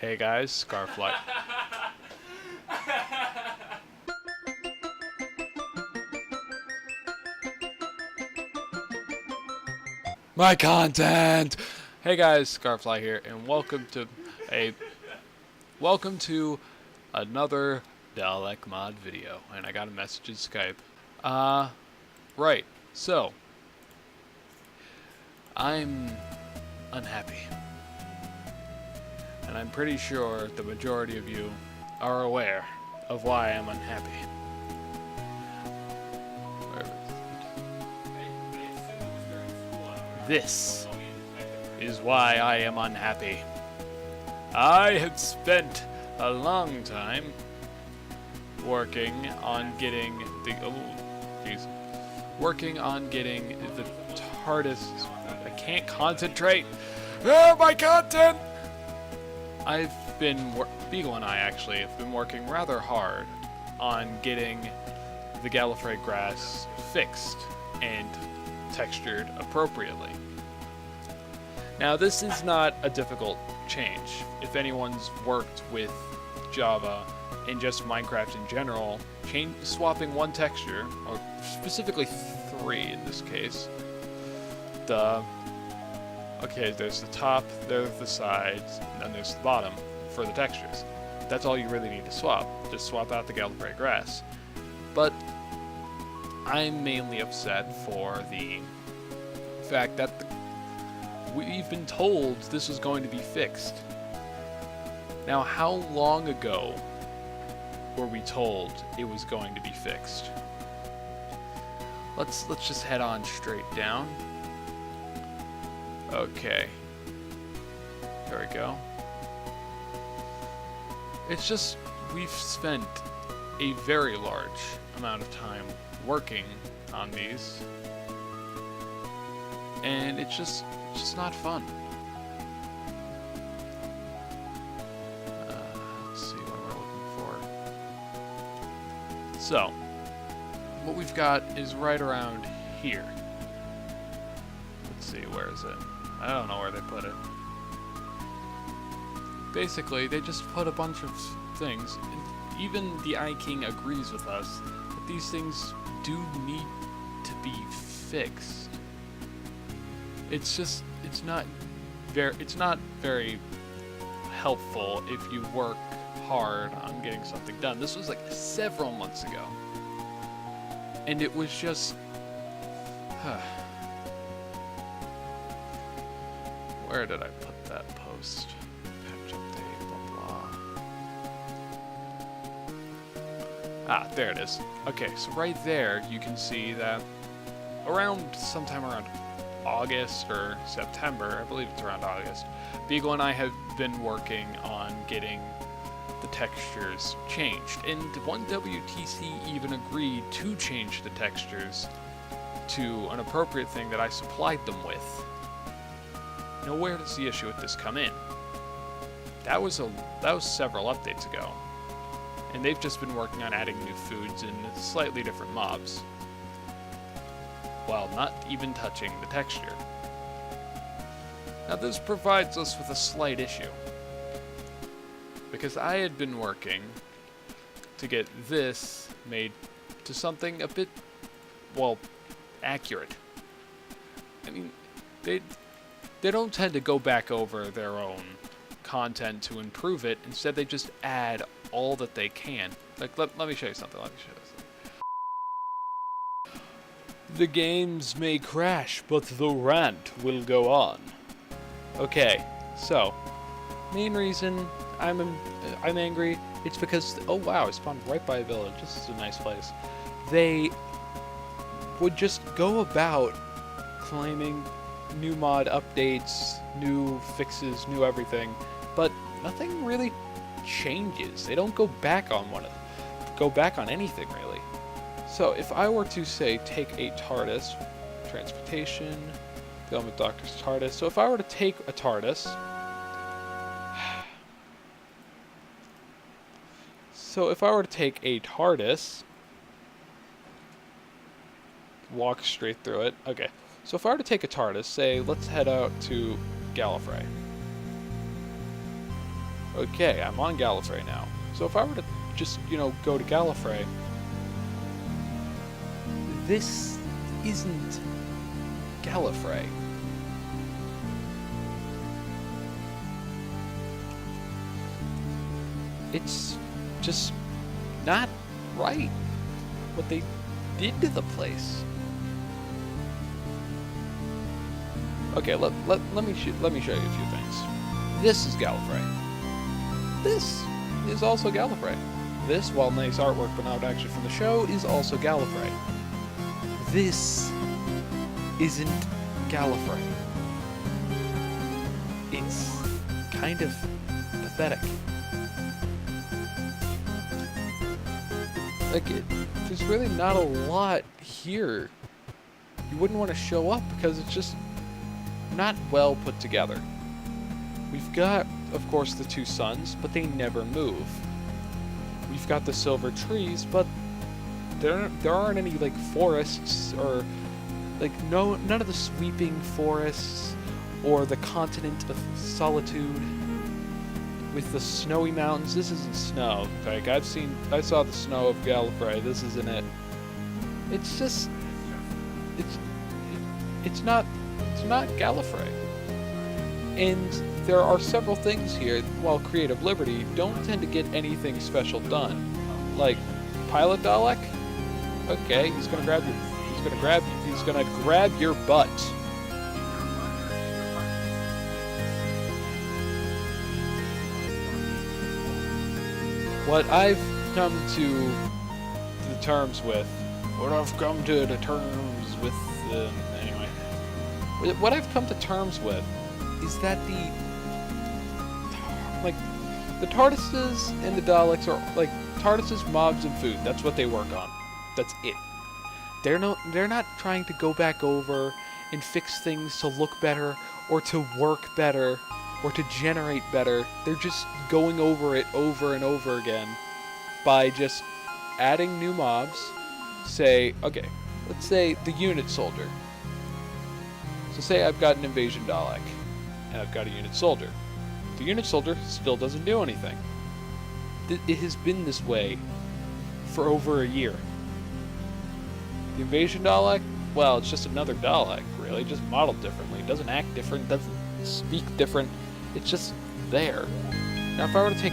Hey guys, Scarfly. My content! Hey guys, Scarfly here, and welcome to another Dalek Mod video. And I got a message in Skype. Right. So, I'm unhappy. And I'm pretty sure the majority of you are aware of why I'm unhappy. This is why I am unhappy. I have spent a long time working on getting the TARDIS. I can't concentrate. Oh, my content! Beagle and I actually have been working rather hard on getting the Gallifrey grass fixed and textured appropriately. Now, this is not a difficult change. If anyone's worked with Java and just Minecraft in general, swapping one texture, or specifically three in this case, there's the top, there's the sides, and then there's the bottom for the textures. That's all you really need to swap. Just swap out the Gallifrey grass. But I'm mainly upset for the fact that we've been told this is going to be fixed. Now, how long ago were we told it was going to be fixed? Let's just head on straight down. Okay. There we go. It's just we've spent a very large amount of time working on these, and it's just not fun. Let's see what we're looking for. So, what we've got is right around here. Let's see, where is it? I don't know where they put it. Basically, they just put a bunch of things. And even the King agrees with us that these things do need to be fixed. It's not very helpful if you work hard on getting something done. This was like several months ago, and it was just where did I put that post? Patch update, blah blah. There it is. Okay, so right there you can see that sometime around August or September, I believe it's around August, Beagle and I have been working on getting the textures changed, and 1WTC even agreed to change the textures to an appropriate thing that I supplied them with. Now, where does the issue with this come in? That was several updates ago, and they've just been working on adding new foods and slightly different mobs, while not even touching the texture. Now, this provides us with a slight issue, because I had been working to get this made to something a bit, accurate. I mean, they don't tend to go back over their own content to improve it. Instead, they just add all that they can. Like, let me show you something. The games may crash, but the rant will go on. Okay, so main reason I'm angry, it's because, oh wow, I spawned right by a village. This is a nice place. They would just go about claiming new mod updates, new fixes, new everything, but nothing really changes. They don't go back on anything really. So if I were to say take a TARDIS, transportation, dealing with Doctor's TARDIS. So if I were to take a TARDIS, walk straight through it. Okay. So if I were to take a TARDIS, say, let's head out to Gallifrey. Okay, I'm on Gallifrey now. So if I were to just, go to Gallifrey, this isn't Gallifrey. It's just not right what they did to the place. Okay, let me show you a few things. This is Gallifrey. This is also Gallifrey. This, while nice artwork but not actually from the show, is also Gallifrey. This isn't Gallifrey. It's kind of pathetic. There's really not a lot here. You wouldn't want to show up because it's just not well put together. We've got, of course, the two suns, but they never move. We've got the silver trees, but there aren't any forests or none of the sweeping forests or the continent of solitude with the snowy mountains. This isn't snow. I saw the snow of Gallifrey. This isn't it. It's just it's not Gallifrey. And there are several things here, while Creative Liberty don't tend to get anything special done. Like Pilot Dalek? Okay, he's gonna grab your butt. What I've come to the terms with, anyway, what I've come to terms with is that the TARDISes and the Daleks are TARDISes, mobs, and food. That's what they work on. That's it. They're not trying to go back over and fix things to look better or to work better or to generate better. They're just going over it over and over again by just adding new mobs. Let's say the unit soldier. So say I've got an invasion Dalek and I've got a unit soldier. The unit soldier still doesn't do anything. It has been this way for over a year. The invasion Dalek, well, it's just another Dalek, really, just modeled differently. It doesn't act different, doesn't speak different. It's just there. Now, if I were to take,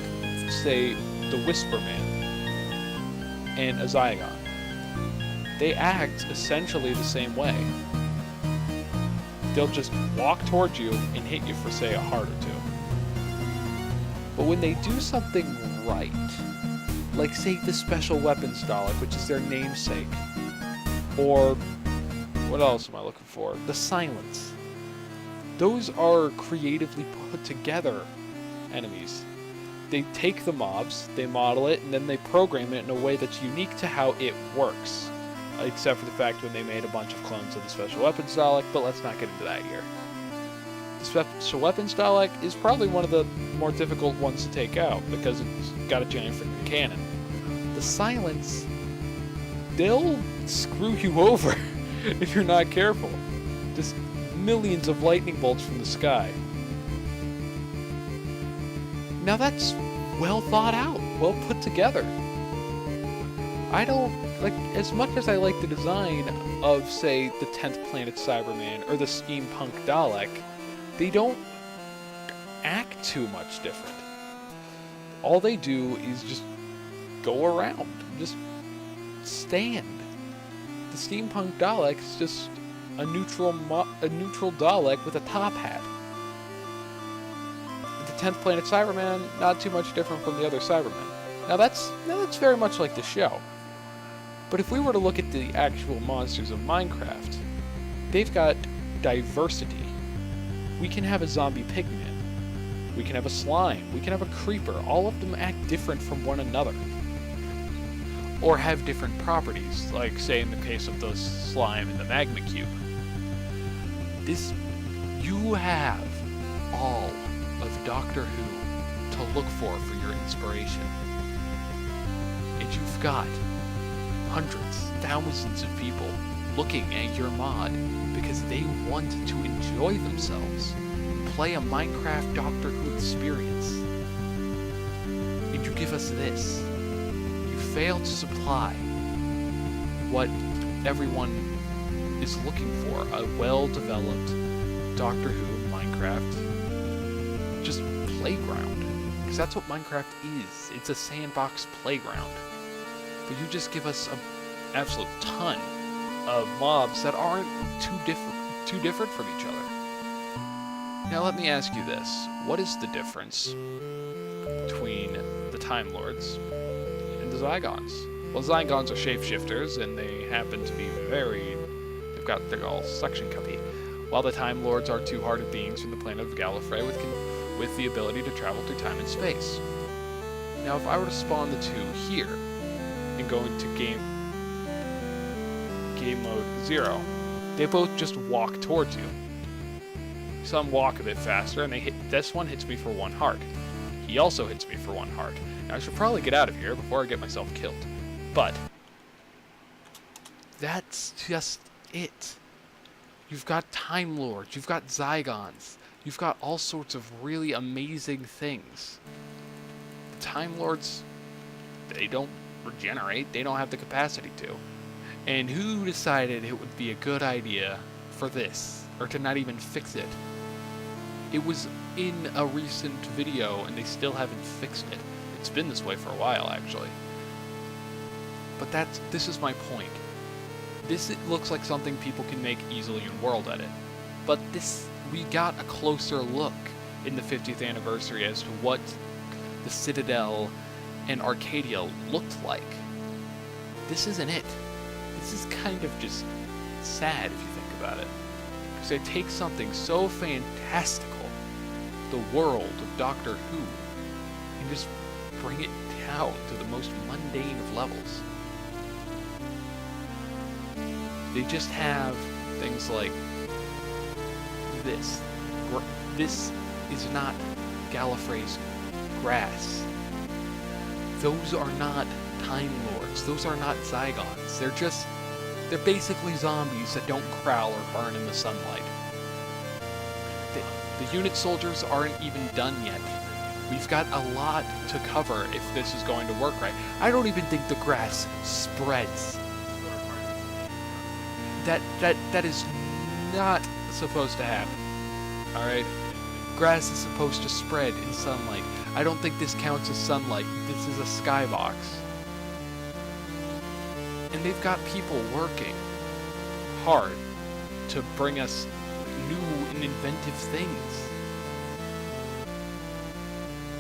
say, the Whisper Man and a Zygon, they act essentially the same way. They'll just walk towards you and hit you for, say, a heart or two. But when they do something right, like, say, the Special Weapons Dalek, which is their namesake, or what else am I looking for? The Silence. Those are creatively put together enemies. They take the mobs, they model it, and then they program it in a way that's unique to how it works. Except for the fact when they made a bunch of clones of the Special Weapons Dalek, but let's not get into that here. The Special Weapons Dalek is probably one of the more difficult ones to take out, because it's got a giant freaking cannon. The Silence, they'll screw you over if you're not careful. Just millions of lightning bolts from the sky. Now that's well thought out, well put together. I don't, as much as I like the design of, say, the 10th Planet Cyberman or the Steampunk Dalek, they don't act too much different. All they do is just go around, just stand. The Steampunk Dalek is just a neutral Dalek with a top hat. The 10th Planet Cyberman, not too much different from the other Cybermen. Now that's very much like the show. But if we were to look at the actual monsters of Minecraft, they've got diversity. We can have a zombie pigman. We can have a slime. We can have a creeper. All of them act different from one another. Or have different properties, like, say, in the case of the slime in the magma cube. You have all of Doctor Who to look for your inspiration. And you've got hundreds, thousands of people looking at your mod because they want to enjoy themselves, play a Minecraft Doctor Who experience. give us this. You fail to supply what everyone is looking for, a well-developed Doctor Who, Minecraft, just playground. Because that's what Minecraft is. It's a sandbox playground. But you just give us an absolute ton of mobs that aren't too different from each other. Now let me ask you this. What is the difference between the Time Lords and the Zygons? Well, Zygons are shapeshifters, and they happen to be they're all suction cuppy, while the Time Lords are two-hearted beings from the planet of Gallifrey with the ability to travel through time and space. Now, if I were to spawn the two here and go into game mode 0, they both just walk towards you. Some walk a bit faster, and this one hits me for 1 heart. He also hits me for 1 heart. Now, I should probably get out of here before I get myself killed. But that's just it. You've got Time Lords, you've got Zygons, you've got all sorts of really amazing things. The Time Lords, they don't regenerate, they don't have the capacity to. And who decided it would be a good idea for this, or to not even fix it? It was in a recent video, and they still haven't fixed it. It's been this way for a while, actually. But this is my point. It looks like something people can make easily in World Edit. But we got a closer look in the 50th anniversary as to what the Citadel and Arcadia looked like. This isn't it. This is kind of just sad if you think about it. Because they take something so fantastical, the world of Doctor Who, and just bring it down to the most mundane of levels. They just have things like this. This is not Gallifrey's grass. Those are not Time Lords. Those are not Zygons. They're basically zombies that don't growl or burn in the sunlight. The unit soldiers aren't even done yet. We've got a lot to cover if this is going to work right. I don't even think the grass spreads. That is not supposed to happen. Alright? Grass is supposed to spread in sunlight. I don't think this counts as sunlight. This is a skybox. And they've got people working hard to bring us new and inventive things.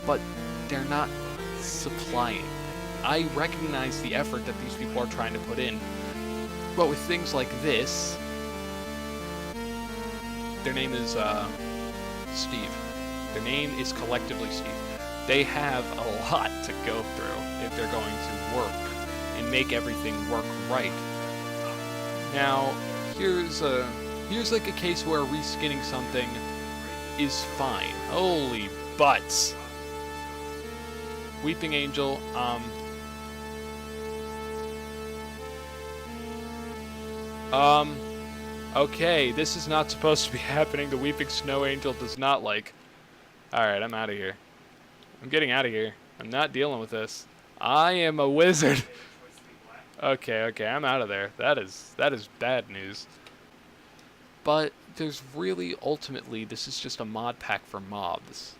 But they're not supplying. I recognize the effort that these people are trying to put in. But with things like this, their name is Steve. Their name is collectively Steve. They have a lot to go through if they're going to work and make everything work right. Now, here's like a case where reskinning something is fine. Holy butts. Weeping Angel, okay, this is not supposed to be happening. The Weeping Snow Angel does not like. Alright, I'm out of here. I'm getting out of here. I'm not dealing with this. I am a wizard. Okay, I'm out of there. That is bad news. But there's really, ultimately, this is just a mod pack for mobs.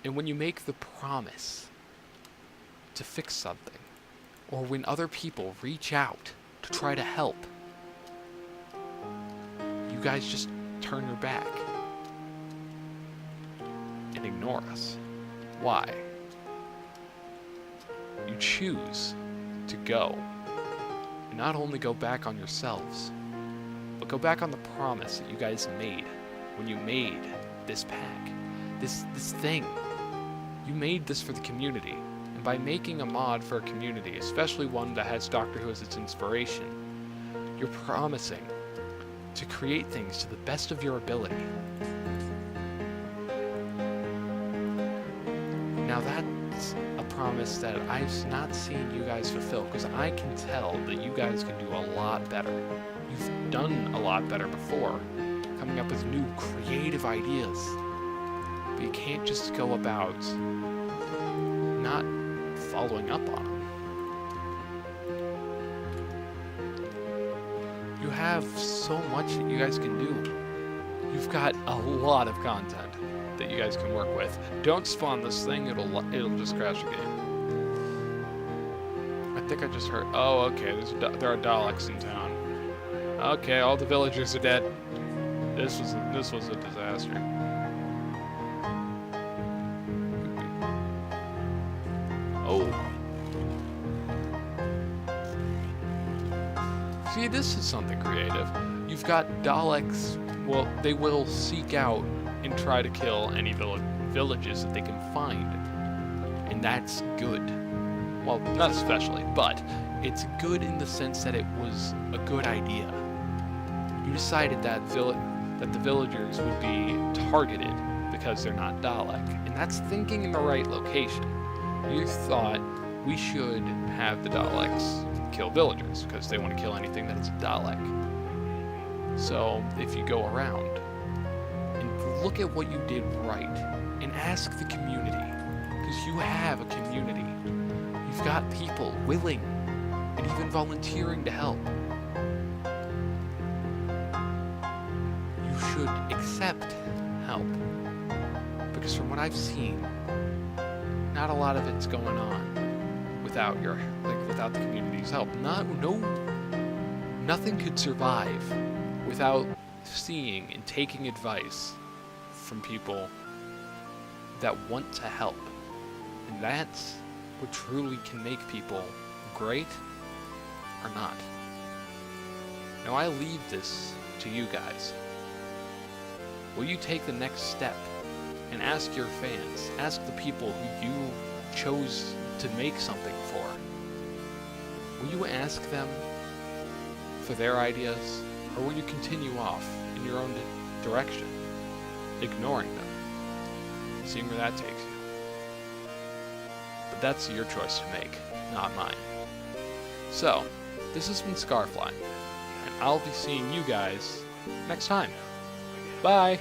And when you make the promise to fix something, or when other people reach out to try to help, you guys just turn your back and ignore us. Why? You choose to go, and not only go back on yourselves, but go back on the promise that you guys made when you made this pack, this thing. You made this for the community, and by making a mod for a community, especially one that has Doctor Who as its inspiration, you're promising to create things to the best of your ability. Now that's a promise that I've not seen you guys fulfill, because I can tell that you guys can do a lot better. You've done a lot better before, coming up with new creative ideas. But you can't just go about not following up on them? You have so much that you guys can do. You've got a lot of content that you guys can work with. Don't spawn this thing, it'll just crash the game. I think I just heard, oh, okay, there are Daleks in town. Okay, all the villagers are dead. This was a disaster. Oh. See, this is something creative. You've got Daleks, well, they will seek out and try to kill any villages that they can find. And that's good. Well, not especially, but it's good in the sense that it was a good idea. You decided that the villagers would be targeted because they're not Dalek, and that's thinking in the right location. You thought we should have the Daleks kill villagers because they want to kill anything that's a Dalek. So if you go around and look at what you did right and ask the community, because you have a community. You've got people willing and even volunteering to help. You should accept help, because from what I've seen, not a lot of it's going on without without the community's help. Nothing could survive without seeing and taking advice from people that want to help. And that's what truly can make people great or not. Now I leave this to you guys. Will you take the next step and ask your fans, ask the people who you chose to make something for? Will you ask them for their ideas, or will you continue off in your own direction, ignoring them, seeing where that takes you? But that's your choice to make, not mine. So, this has been Scarfly, and I'll be seeing you guys next time. Bye!